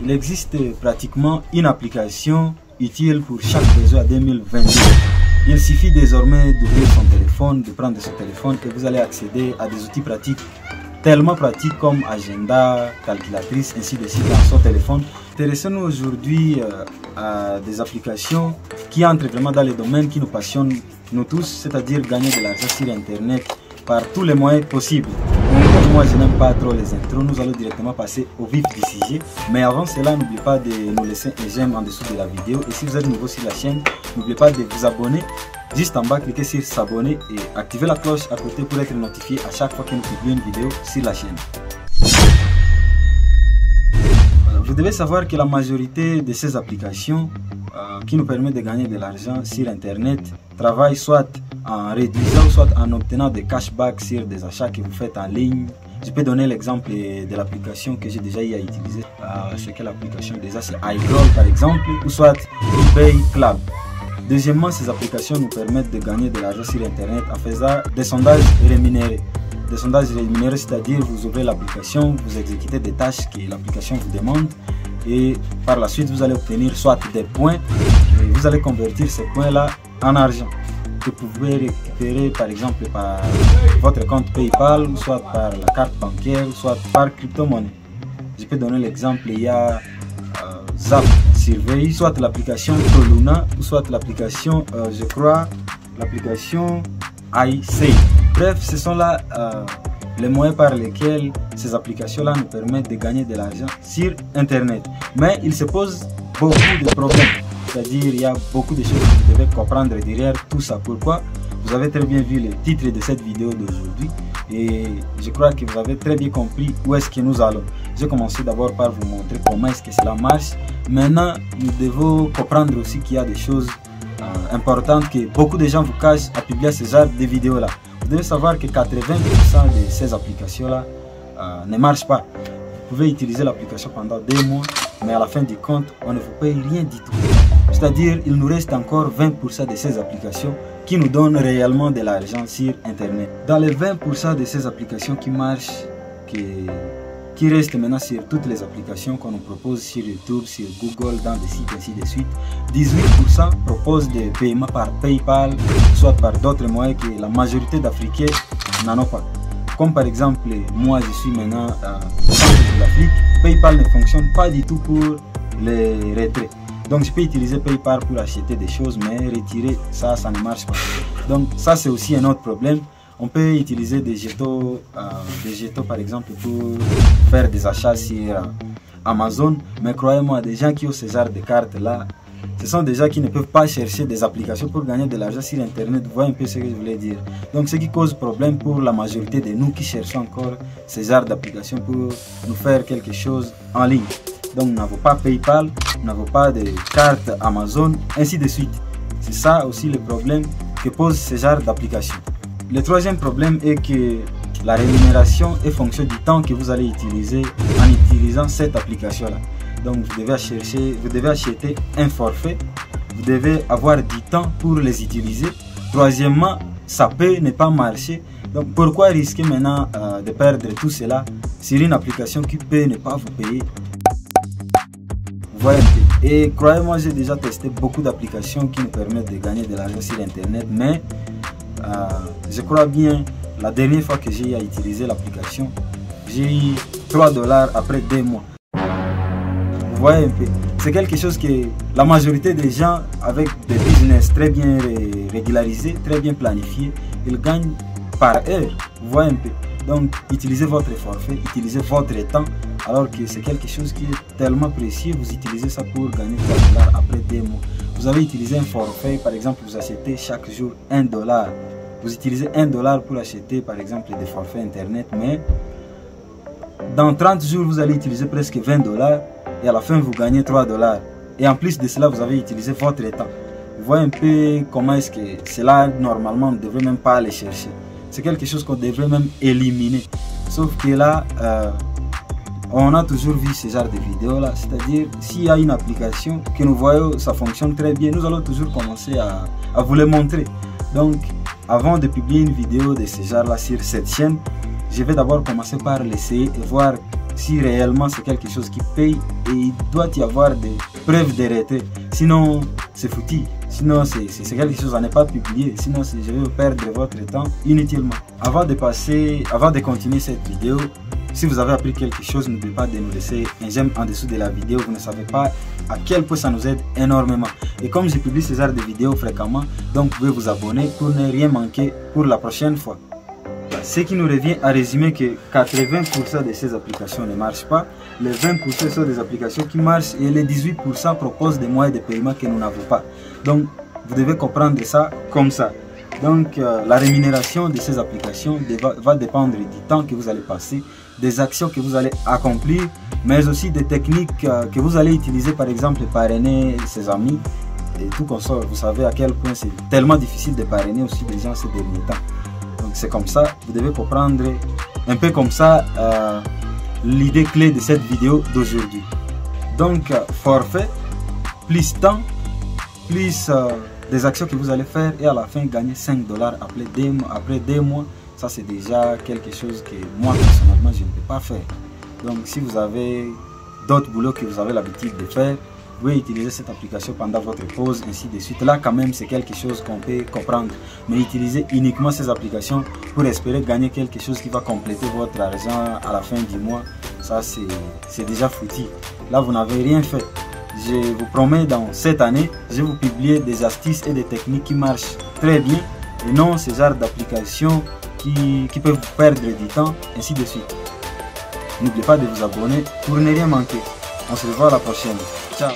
Il existe pratiquement une application utile pour chaque besoin 2022. Il suffit désormais d'ouvrir son téléphone, de prendre son téléphone et vous allez accéder à des outils pratiques, tellement pratiques comme agenda, calculatrice, ainsi de suite dans son téléphone. Intéressons-nous aujourd'hui à des applications qui entrent vraiment dans les domaines qui nous passionnent, nous tous, c'est-à-dire gagner de l'argent sur Internet par tous les moyens possibles. Donc, moi je n'aime pas trop les intros, nous allons directement passer au vif du sujet. Mais avant cela, n'oubliez pas de nous laisser un j'aime en dessous de la vidéo. Et si vous êtes nouveau sur la chaîne, n'oubliez pas de vous abonner. Juste en bas, cliquez sur s'abonner et activez la cloche à côté pour être notifié à chaque fois que nous publions une vidéo sur la chaîne. Vous devez savoir que la majorité de ces applications qui nous permettent de gagner de l'argent sur Internet travaillent soit en réduisant, soit en obtenant des cashbacks sur des achats que vous faites en ligne. Je peux donner l'exemple de l'application que j'ai déjà eu à utiliser. C'est quelle application déjà? C'est iRoll par exemple, ou soit eBay Club. Deuxièmement, ces applications nous permettent de gagner de l'argent sur Internet en faisant des sondages rémunérés. Des sondages rémunérés, c'est-à-dire vous ouvrez l'application, vous exécutez des tâches que l'application vous demande et par la suite vous allez obtenir soit des points et vous allez convertir ces points-là en argent que vous pouvez récupérer par exemple par votre compte PayPal, soit par la carte bancaire, soit par crypto-monnaie. Je peux donner l'exemple, il y a Zap Survey, soit l'application Toluna, ou soit l'application, je crois, l'application iSave. Bref, ce sont là les moyens par lesquels ces applications-là nous permettent de gagner de l'argent sur Internet. Mais il se pose beaucoup de problèmes. C'est-à-dire, il y a beaucoup de choses que vous devez comprendre derrière tout ça. Pourquoi? Vous avez très bien vu le titre de cette vidéo d'aujourd'hui et je crois que vous avez très bien compris où est-ce que nous allons. J'ai commencé d'abord par vous montrer comment est-ce que cela marche. Maintenant, nous devons comprendre aussi qu'il y a des choses importantes que beaucoup de gens vous cachent à publier ce genre de vidéos-là. Vous devez savoir que 80% de ces applications-là ne marchent pas. Vous pouvez utiliser l'application pendant 2 mois, mais à la fin du compte, on ne vous paye rien du tout. C'est-à-dire, il nous reste encore 20% de ces applications qui nous donnent réellement de l'argent sur Internet. Dans les 20% de ces applications qui marchent, qui restent maintenant sur toutes les applications qu'on nous propose sur YouTube, sur Google, dans des sites ainsi de suite, 18% proposent des paiements par PayPal, soit par d'autres moyens que la majorité d'Africains n'en ont pas. Comme par exemple, moi je suis maintenant au centre de l'Afrique, PayPal ne fonctionne pas du tout pour les retraits. Donc je peux utiliser PayPal pour acheter des choses, mais retirer ça ne marche pas. Donc ça c'est aussi un autre problème. On peut utiliser des jetons par exemple pour faire des achats sur Amazon, mais croyez-moi, des gens qui ont ce genre de cartes là, ce sont des gens qui ne peuvent pas chercher des applications pour gagner de l'argent sur Internet. Vous voyez un peu ce que je voulais dire. Donc ce qui cause problème pour la majorité de nous qui cherchons encore ce genre d'applications pour nous faire quelque chose en ligne. Donc nous n'avons pas PayPal, nous n'avons pas de carte Amazon, ainsi de suite. C'est ça aussi le problème que pose ce genre d'application. Le troisième problème est que la rémunération est fonction du temps que vous allez utiliser en utilisant cette application-là. Donc vous devez acheter un forfait, vous devez avoir du temps pour les utiliser. Troisièmement, ça peut ne pas marcher. Donc pourquoi risquer maintenant de perdre tout cela sur une application qui peut ne pas vous payer? Voyez un peu. Et croyez-moi, j'ai déjà testé beaucoup d'applications qui nous permettent de gagner de l'argent sur Internet, mais je crois bien, la dernière fois que j'ai eu à utiliser l'application, j'ai eu $3 après 2 mois. Vous voyez un peu, c'est quelque chose que la majorité des gens avec des business très bien régularisés, très bien planifiés, ils gagnent par heure. Vous voyez un peu. Donc utilisez votre forfait, utilisez votre temps, alors que c'est quelque chose qui est tellement précieux. Vous utilisez ça pour gagner $3 après 2 mois. Vous avez utilisé un forfait, par exemple, vous achetez chaque jour $1. Vous utilisez $1 pour acheter par exemple des forfaits Internet, mais dans 30 jours, vous allez utiliser presque $20 et à la fin, vous gagnez $3. Et en plus de cela, vous avez utilisé votre temps. Vous voyez un peu comment est-ce que cela, normalement, on ne devrait même pas aller chercher. C'est quelque chose qu'on devrait même éliminer. Sauf que là, on a toujours vu ce genre de vidéos là. C'est-à-dire, s'il y a une application que nous voyons, ça fonctionne très bien, nous allons toujours commencer à vous le montrer. Donc, avant de publier une vidéo de ce genre là sur cette chaîne, je vais d'abord commencer par l'essayer et voir si réellement c'est quelque chose qui paye, et il doit y avoir des preuves de retrait. Sinon, c'est foutu. Sinon, c'est quelque chose à ne pas publier. Sinon, je vais perdre votre temps inutilement. Avant de continuer cette vidéo, si vous avez appris quelque chose, n'oubliez pas de nous laisser un j'aime en dessous de la vidéo. Vous ne savez pas à quel point ça nous aide énormément. Et comme je publie ce genre de vidéos fréquemment, donc vous pouvez vous abonner pour ne rien manquer pour la prochaine fois. Ce qui nous revient à résumer que 80% de ces applications ne marchent pas, les 20% sont des applications qui marchent et les 18% proposent des moyens de paiement que nous n'avons pas. Donc vous devez comprendre ça comme ça. Donc la rémunération de ces applications va dépendre du temps que vous allez passer, des actions que vous allez accomplir, mais aussi des techniques que vous allez utiliser, par exemple parrainer ses amis et tout comme ça. Vous savez à quel point c'est tellement difficile de parrainer aussi des gens ces derniers temps. Donc c'est comme ça, vous devez comprendre un peu comme ça l'idée clé de cette vidéo d'aujourd'hui. Donc forfait, plus temps, plus des actions que vous allez faire et à la fin gagner 5 $ après 2 mois. Ça c'est déjà quelque chose que moi personnellement je ne peux pas faire. Donc si vous avez d'autres boulots que vous avez l'habitude de faire, vous pouvez utiliser cette application pendant votre pause, ainsi de suite. Là quand même c'est quelque chose qu'on peut comprendre. Mais utilisez uniquement ces applications pour espérer gagner quelque chose qui va compléter votre argent à la fin du mois. Ça c'est déjà foutu. Là vous n'avez rien fait. Je vous promets, dans cette année, je vais vous publier des astuces et des techniques qui marchent très bien et non ce genre d'applications qui peuvent vous perdre du temps, ainsi de suite. N'oubliez pas de vous abonner pour ne rien manquer. On se revoit à la prochaine. Ciao.